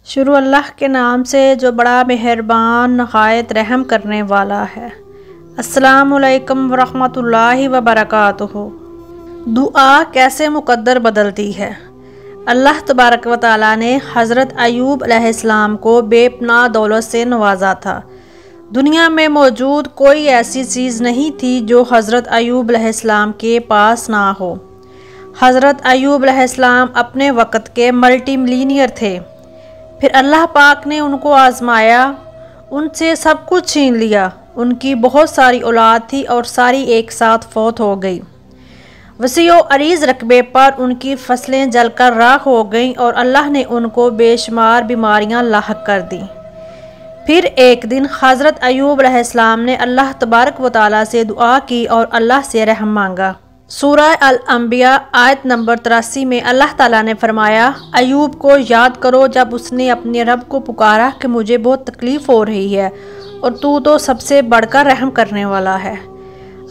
شروع اللہ کے نام سے جو بڑا مہربان نہایت رحم کرنے والا ہے۔ السلام علیکم ورحمۃ اللہ وبرکاتہ۔ دعا کیسے مقدر بدلتی ہے۔ اللہ تبارک و تعالیٰ نے حضرت ایوب علیہ السلام کو بے پناہ دولت سے نوازا تھا۔ دنیا میں موجود کوئی ایسی چیز نہیں تھی جو حضرت ایوب علیہ السلام کے پاس نہ ہو۔ حضرت ایوب علیہ السلام اپنے وقت کے ملٹی ملینئر تھے، پھر اللہ پاک نے ان کو آزمایا، ان سے سب کچھ چھین لیا۔ ان کی بہت ساری اولاد تھی اور ساری ایک ساتھ فوت ہو گئی۔ وسیع و عریض رقبے پر ان کی فصلیں جل کر راکھ ہو گئیں اور اللہ نے ان کو بے شمار بیماریاں لاحق کر دیں۔ پھر ایک دن حضرت ایوب علیہ السلام نے اللہ تبارک و تعالیٰ سے دعا کی اور اللہ سے رحم مانگا۔ سورہ الانبیاء آیت نمبر 83 میں اللہ تعالیٰ نے فرمایا، ایوب کو یاد کرو جب اس نے اپنے رب کو پکارا کہ مجھے بہت تکلیف ہو رہی ہے اور تو سب سے بڑھ کر رحم کرنے والا ہے۔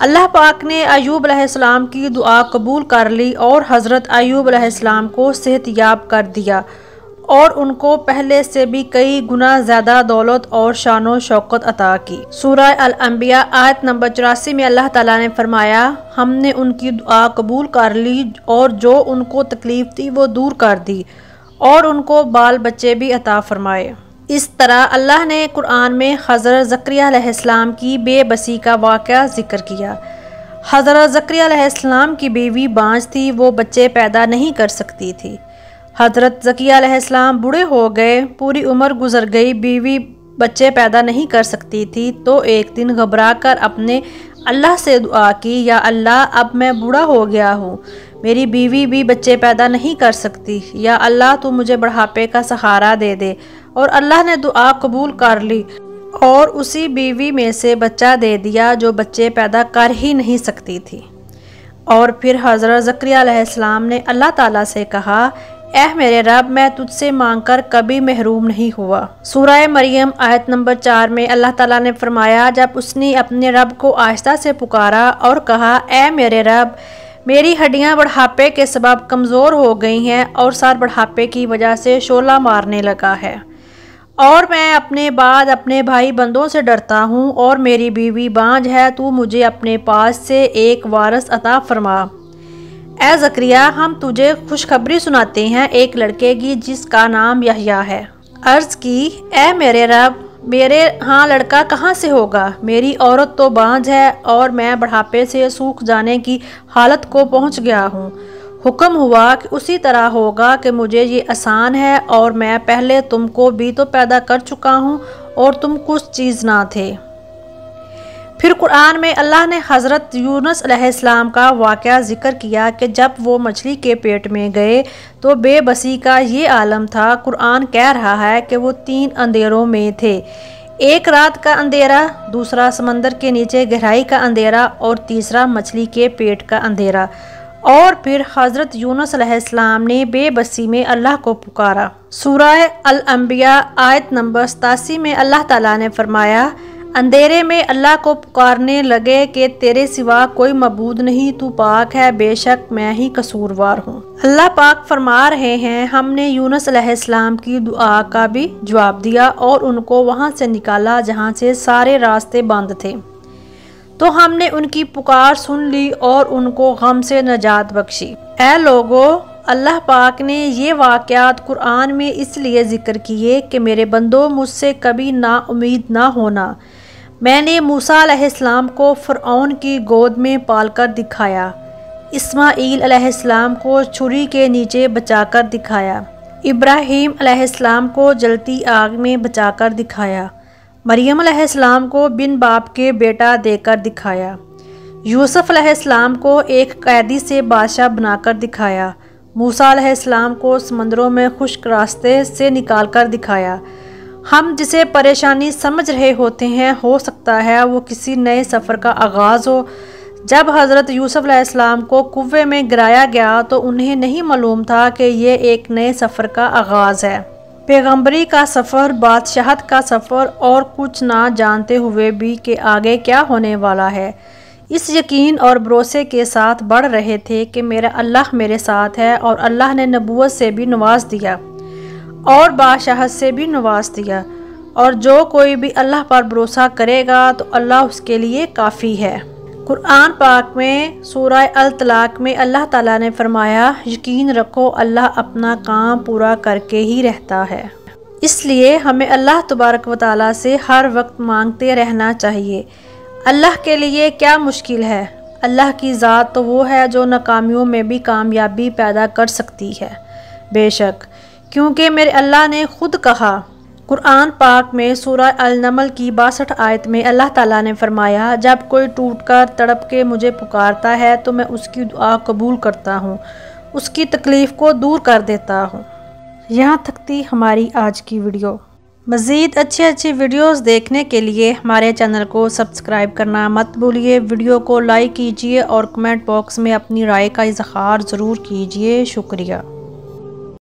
اللہ پاک نے ایوب علیہ السلام کی دعا قبول کر لی اور حضرت ایوب علیہ السلام کو صحت یاب کر دیا اور ان کو پہلے سے بھی کئی گنا زیادہ دولت اور شان و شوکت عطا کی۔ سورہ الانبیاء آیت نمبر 84 میں اللہ تعالیٰ نے فرمایا، ہم نے ان کی دعا قبول کر لی اور جو ان کو تکلیف تھی وہ دور کر دی اور ان کو بال بچے بھی عطا فرمائے۔ اس طرح اللہ نے قرآن میں حضرت زکریا علیہ السلام کی بے بسی کا واقعہ ذکر کیا۔ حضرت زکریا علیہ السلام کی بیوی بانجھ تھی، وہ بچے پیدا نہیں کر سکتی تھی۔ حضرت زکریا علیہ السلام بوڑھے ہو گئے، پوری عمر گزر گئی، بیوی بچے پیدا نہیں کر سکتی تھی، تو ایک دن گھبرا کر اپنے اللہ سے دعا کی، یا اللہ اب میں بوڑھا ہو گیا ہوں، میری بیوی بھی بچے پیدا نہیں کر سکتی، یا اللہ تو مجھے بڑھاپے کا سہارا دے دے۔ اور اللہ نے دعا قبول کر لی اور اسی بیوی میں سے بچہ دے دیا جو بچے پیدا کر ہی نہیں سکتی تھی۔ اور پھر حضرت زکریا علیہ السلام نے اللہ تعالیٰ سے کہا، اے میرے رب، میں تجھ سے مانگ کر کبھی محروم نہیں ہوا۔ سورہ مریم آیت نمبر 4 میں اللہ تعالیٰ نے فرمایا، جب اس نے اپنے رب کو آہستہ سے پکارا اور کہا، اے میرے رب، میری ہڈیاں بڑھاپے کے سبب کمزور ہو گئی ہیں اور سر بڑھاپے کی وجہ سے شعلہ مارنے لگا ہے، اور میں اپنے بعد اپنے بھائی بندوں سے ڈرتا ہوں، اور میری بیوی بانجھ ہے، تو مجھے اپنے پاس سے ایک وارث عطا فرما۔ اے زکریا، ہم تجھے خوشخبری سناتے ہیں ایک لڑکے کی جس کا نام یحییٰ ہے۔ عرض کی، اے میرے رب، میرے ہاں لڑکا کہاں سے ہوگا؟ میری عورت تو بانجھ ہے اور میں بڑھاپے سے سوکھ جانے کی حالت کو پہنچ گیا ہوں۔ حکم ہوا کہ اسی طرح ہوگا کہ مجھے یہ آسان ہے، اور میں پہلے تم کو بھی تو پیدا کر چکا ہوں اور تم کچھ چیز نہ تھے۔ پھر قرآن میں اللہ نے حضرت یونس علیہ السلام کا واقعہ ذکر کیا کہ جب وہ مچھلی کے پیٹ میں گئے تو بے بسی کا یہ عالم تھا۔ قرآن کہہ رہا ہے کہ وہ 3 اندھیروں میں تھے، ایک رات کا اندھیرا، دوسرا سمندر کے نیچے گہرائی کا اندھیرا، اور تیسرا مچھلی کے پیٹ کا اندھیرا۔ اور پھر حضرت یونس علیہ السلام نے بے بسی میں اللہ کو پکارا۔ سورہ الانبیاء آیت نمبر 87 میں اللہ تعالیٰ نے فرمایا، اندھیرے میں اللہ کو پکارنے لگے کہ تیرے سوا کوئی معبود نہیں، تو پاک ہے، بے شک میں ہی قصوروار ہوں۔ اللہ پاک فرما رہے ہیں، ہم نے یونس علیہ السلام کی دعا کا بھی جواب دیا اور ان کو وہاں سے نکالا جہاں سے سارے راستے بند تھے، تو ہم نے ان کی پکار سن لی اور ان کو غم سے نجات بخشی۔ اے لوگو، اللہ پاک نے یہ واقعات قرآن میں اس لیے ذکر کیے کہ میرے بندو مجھ سے کبھی نا امید نہ ہونا۔ میں نے موسیٰ علیہ السلام کو فرعون کی گود میں پال کر دکھایا، اسماعیل علیہ السلام کو چھری کے نیچے بچا کر دکھایا، ابراہیم علیہ السلام کو جلتی آگ میں بچا کر دکھایا، مریم علیہ السلام کو بن باپ کے بیٹا دے کر دکھایا، یوسف علیہ السلام کو ایک قیدی سے بادشاہ بنا کر دکھایا، موسیٰ علیہ السلام کو سمندروں میں خشک راستے سے نکال کر دکھایا۔ ہم جسے پریشانی سمجھ رہے ہوتے ہیں، ہو سکتا ہے وہ کسی نئے سفر کا آغاز ہو۔ جب حضرت یوسف علیہ السلام کو کنویں میں گرایا گیا تو انہیں نہیں معلوم تھا کہ یہ ایک نئے سفر کا آغاز ہے، پیغمبری کا سفر، بادشاہت کا سفر، اور کچھ نہ جانتے ہوئے بھی کہ آگے کیا ہونے والا ہے۔ اس یقین اور بھروسے کے ساتھ بڑھ رہے تھے کہ میرا اللہ میرے ساتھ ہے، اور اللہ نے نبوت سے بھی نواز دیا اور بادشاہت سے بھی نواز دیا، اور جو کوئی بھی اللہ پر بھروسہ کرے گا تو اللہ اس کے لیے کافی ہے۔ قرآن پاک میں سورہ الطلاق میں اللہ تعالیٰ نے فرمایا، یقین رکھو اللہ اپنا کام پورا کر کے ہی رہتا ہے۔ اس لیے ہمیں اللہ تبارک و تعالیٰ سے ہر وقت مانگتے رہنا چاہیے۔ اللہ کے لیے کیا مشکل ہے؟ اللہ کی ذات تو وہ ہے جو ناکامیوں میں بھی کامیابی پیدا کر سکتی ہے۔ بے شک، کیونکہ میرے اللہ نے خود کہا۔ قرآن پاک میں سورہ النمل کی 62 آیت میں اللہ تعالیٰ نے فرمایا، جب کوئی ٹوٹ کر تڑپ کے مجھے پکارتا ہے تو میں اس کی دعا قبول کرتا ہوں، اس کی تکلیف کو دور کر دیتا ہوں۔ یہاں تک تھی ہماری آج کی ویڈیو۔ مزید اچھی ویڈیوز دیکھنے کے لیے ہمارے چینل کو سبسکرائب کرنا مت بھولیے۔ ویڈیو کو لائک کیجیے اور کمنٹ باکس میں اپنی رائے کا اظہار ضرور کیجیے۔ شکریہ۔